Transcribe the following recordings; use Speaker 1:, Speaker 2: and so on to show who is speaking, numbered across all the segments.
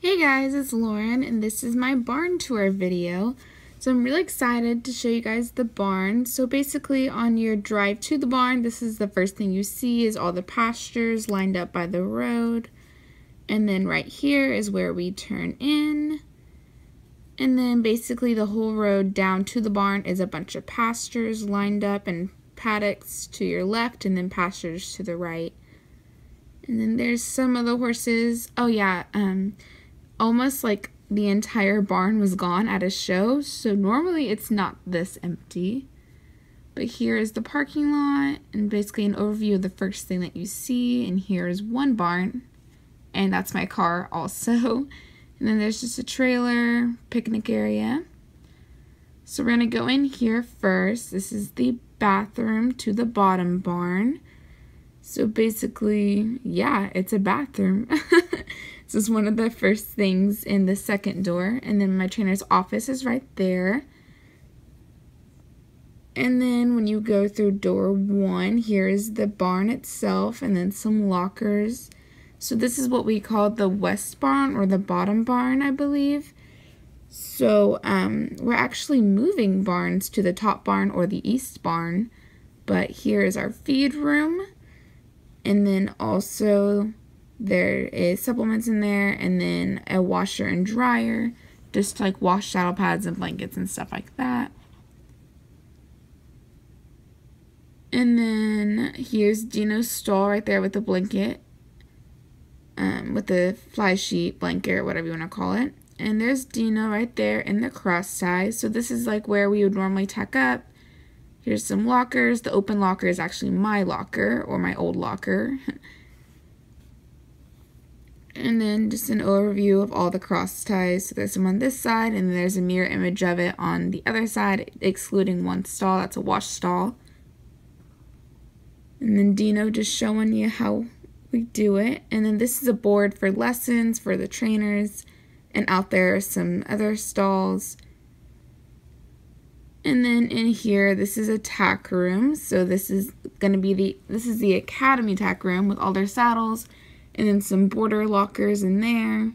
Speaker 1: Hey guys, it's Lauren and this is my barn tour video. So I'm really excited to show you guys the barn. So basically on your drive to the barn, this is the first thing you see is all the pastures lined up by the road. And then right here is where we turn in. And then basically the whole road down to the barn is a bunch of pastures lined up and paddocks to your left and then pastures to the right. And then there's some of the horses. Oh yeah, almost like the entire barn was gone at a show, so normally it's not this empty. But here is the parking lot and basically an overview of the first thing that you see, and here is one barn, and that's my car also. And then there's just a trailer, picnic area. So we're gonna go in here first. This is the bathroom to the bottom barn. So basically, yeah, it's a bathroom. This is one of the first things in the second door. And then my trainer's office is right there. And then when you go through door 1, here is the barn itself and then some lockers. So this is what we call the west barn or the bottom barn, I believe. So we're actually moving barns to the top barn or the east barn. But here is our feed room. And then also there is supplements in there and then a washer and dryer just to like wash saddle pads and blankets and stuff like that. And then here's Dino's stall right there with the blanket, with the fly sheet blanket or whatever you want to call it. And there's Dino right there in the cross ties. So this is like where we would normally tack up. Here's some lockers. The open locker is actually my locker or my old locker. And then just an overview of all the cross ties. So there's some on this side and there's a mirror image of it on the other side, excluding one stall. That's a wash stall. And then Dino just showing you how we do it. And then this is a board for lessons for the trainers. And out there are some other stalls. And then in here, this is a tack room. So this is going to be the Academy tack room with all their saddles and then some border lockers in there.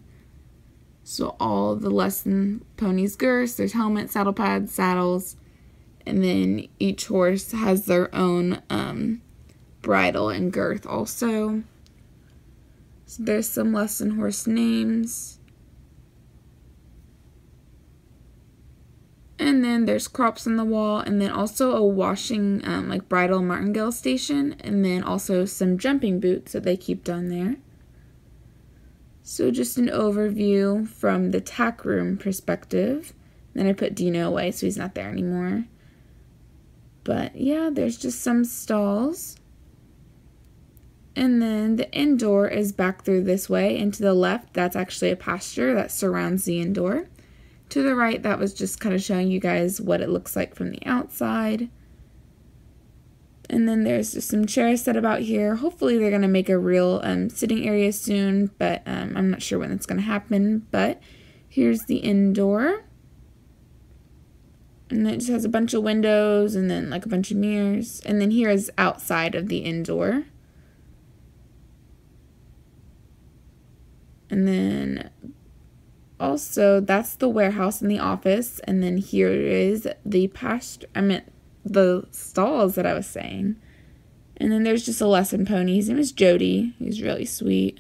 Speaker 1: So all the lesson ponies' girths, there's helmets, saddle pads, saddles, and then each horse has their own bridle and girth also. So there's some lesson horse names. And then there's crops on the wall, and then also a washing, like bridle martingale station, and then also some jumping boots that they keep down there. So just an overview from the tack room perspective. Then I put Dino away so he's not there anymore. But yeah, there's just some stalls. And then the indoor is back through this way, and to the left, that's actually a pasture that surrounds the indoor. To the right, that was just kind of showing you guys what it looks like from the outside. And then there's just some chairs set about here. Hopefully they're going to make a real sitting area soon, but I'm not sure when that's going to happen. But here's the indoor. And it just has a bunch of windows and then like a bunch of mirrors. And then here is outside of the indoor. And then also, that's the warehouse and the office, and then here is the the stalls that I was saying. And then there's just a lesson pony. His name is Jody. He's really sweet.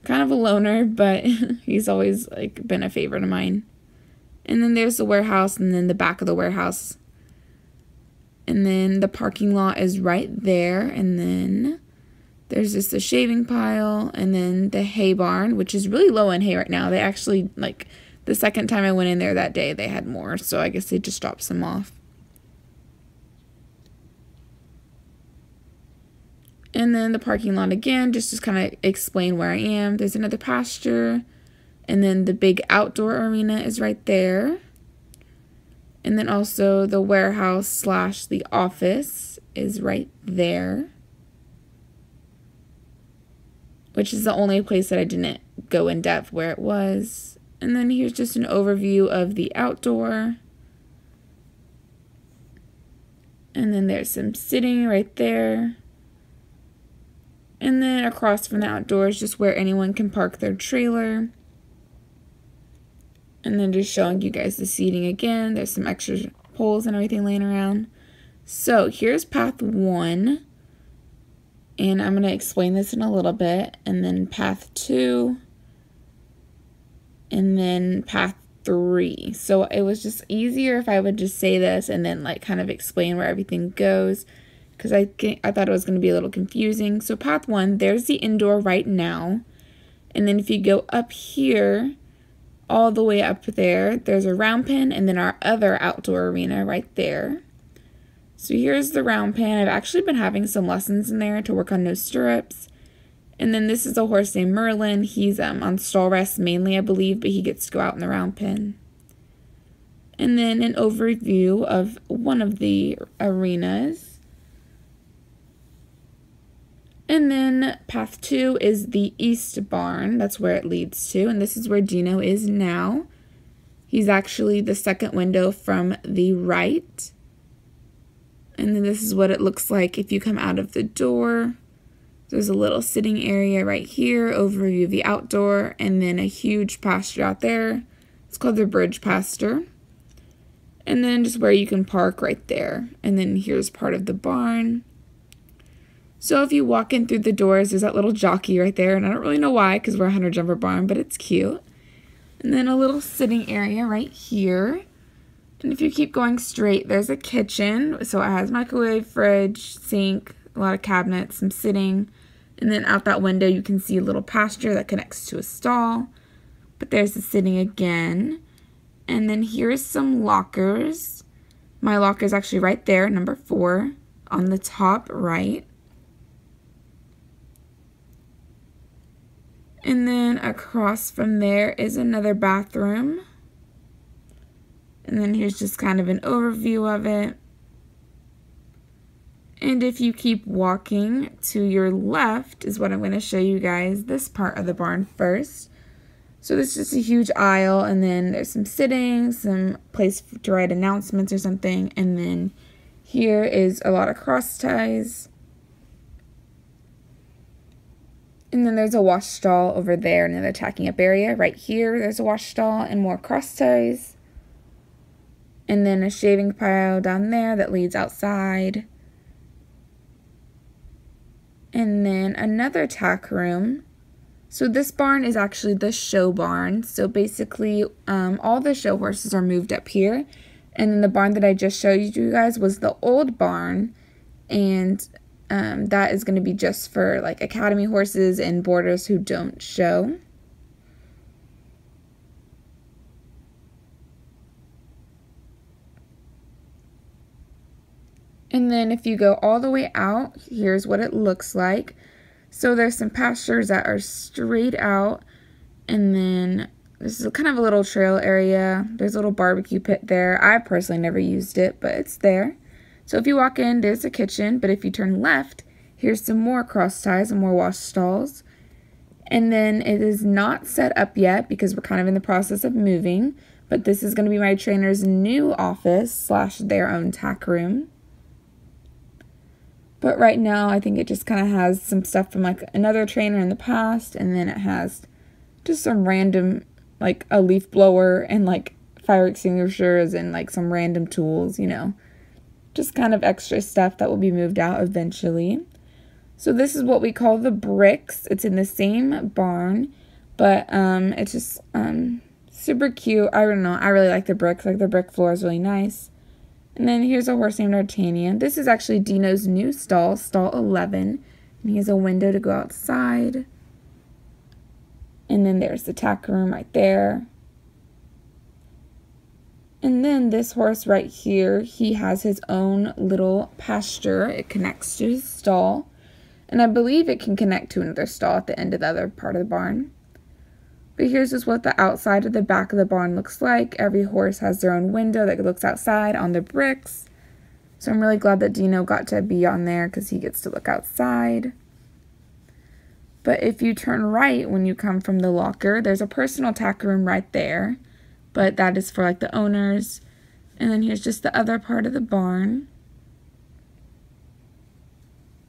Speaker 1: Kind of a loner, but he's always like been a favorite of mine. And then there's the warehouse and then the back of the warehouse. And then the parking lot is right there, and then there's just a shaving pile, and then the hay barn, which is really low on hay right now. They actually, like, the second time I went in there that day, they had more, so I guess they just dropped some off. And then the parking lot again, just to kind of explain where I am. There's another pasture, and then the big outdoor arena is right there. And then also the warehouse / the office is right there, which is the only place that I didn't go in depth where it was. And then here's just an overview of the outdoor. And then there's some sitting right there. And then across from the outdoors, just where anyone can park their trailer. And then just showing you guys the seating again. There's some extra poles and everything laying around. So here's path 1. And I'm going to explain this in a little bit. And then path 2. And then path 3. So it was just easier if I would just say this and then like kind of explain where everything goes, because I thought it was going to be a little confusing. So path 1, there's the indoor right now. And then if you go up here, all the way up there, there's a round pen and then our other outdoor arena right there. So here's the round pen. I've actually been having some lessons in there to work on nose stirrups. And then this is a horse named Merlin. He's on stall rest mainly, I believe, but he gets to go out in the round pen. And then an overview of one of the arenas. And then path 2 is the east barn. That's where it leads to. And this is where Dino is now. He's actually the second window from the right. And then this is what it looks like if you come out of the door. There's a little sitting area right here, overview of the outdoor, and then a huge pasture out there. It's called the bridge pasture. And then just where you can park right there. And then here's part of the barn. So if you walk in through the doors, there's that little jockey right there. And I don't really know why, because we're a hunter jumper barn, but it's cute. And then a little sitting area right here. And if you keep going straight, there's a kitchen. So it has microwave, fridge, sink, a lot of cabinets, some sitting. And then out that window, you can see a little pasture that connects to a stall. But there's the sitting again. And then here's some lockers. My locker is actually right there, number 4, on the top right. And then across from there is another bathroom. And then here's just kind of an overview of it. And if you keep walking to your left is what I'm going to show you guys, this part of the barn first. So this is just a huge aisle, and then there's some sitting, some place to write announcements or something, and then here is a lot of cross ties. And then there's a wash stall over there, another tacking up area. Right here, there's a wash stall and more cross ties. And then a shaving pile down there that leads outside. And then another tack room. So this barn is actually the show barn. So basically, all the show horses are moved up here. And then the barn that I just showed you guys was the old barn. And that is going to be just for like academy horses and boarders who don't show. And then if you go all the way out, here's what it looks like. So there's some pastures that are straight out, and then this is kind of a little trail area. There's a little barbecue pit there. I personally never used it, but it's there. So if you walk in, there's a kitchen, but if you turn left, here's some more cross ties and more wash stalls. And then it is not set up yet because we're kind of in the process of moving, but this is going to be my trainer's new office / their own tack room. But right now, I think it just kind of has some stuff from like another trainer in the past, and then it has just some random, like a leaf blower and like fire extinguishers and like some random tools, you know, just kind of extra stuff that will be moved out eventually. So this is what we call the bricks. It's in the same barn, but it's just super cute. I don't know. I really like the bricks. Like the brick floor is really nice. And then here's a horse named D'Artagnan. This is actually Dino's new stall, stall 11. And he has a window to go outside. And then there's the tack room right there. And then this horse right here, he has his own little pasture. It connects to his stall. And I believe it can connect to another stall at the end of the other part of the barn. But here's just what the outside of the back of the barn looks like. Every horse has their own window that looks outside on the bricks. So I'm really glad that Dino got to be on there because he gets to look outside. But if you turn right when you come from the locker, there's a personal tack room right there. But that is for like the owners. And then here's just the other part of the barn.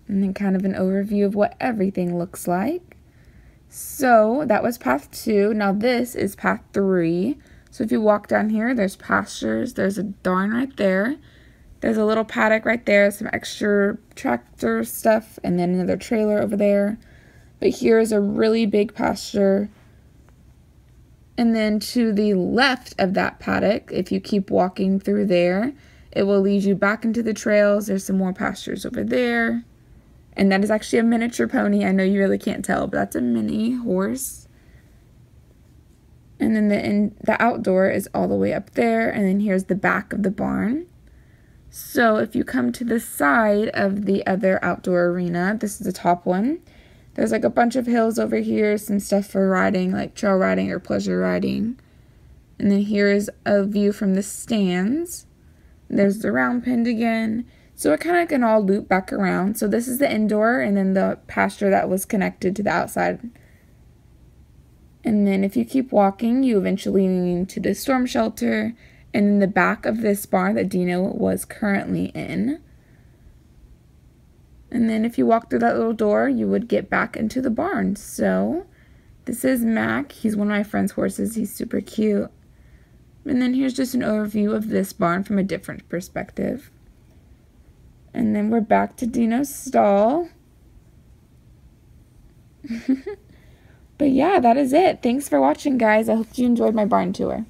Speaker 1: And then kind of an overview of what everything looks like. So that was path 2. Now this is path 3. So if you walk down here, there's pastures, there's a barn right there. There's a little paddock right there, some extra tractor stuff, and then another trailer over there. But here is a really big pasture. And then to the left of that paddock, if you keep walking through there, it will lead you back into the trails. There's some more pastures over there. And that is actually a miniature pony. I know you really can't tell, but that's a mini horse. And then the outdoor is all the way up there. And then here's the back of the barn. So if you come to the side of the other outdoor arena, this is the top one. There's like a bunch of hills over here, some stuff for riding, like trail riding or pleasure riding. And then here is a view from the stands. There's the round pen again. So it kind of can all loop back around. So this is the indoor and then the pasture that was connected to the outside. And then if you keep walking, you eventually lead to the storm shelter and then the back of this barn that Dino was currently in. And then if you walk through that little door, you would get back into the barn. So this is Mac. He's one of my friend's horses. He's super cute. And then here's just an overview of this barn from a different perspective. And then we're back to Dino's stall. But yeah, that is it. Thanks for watching, guys. I hope you enjoyed my barn tour.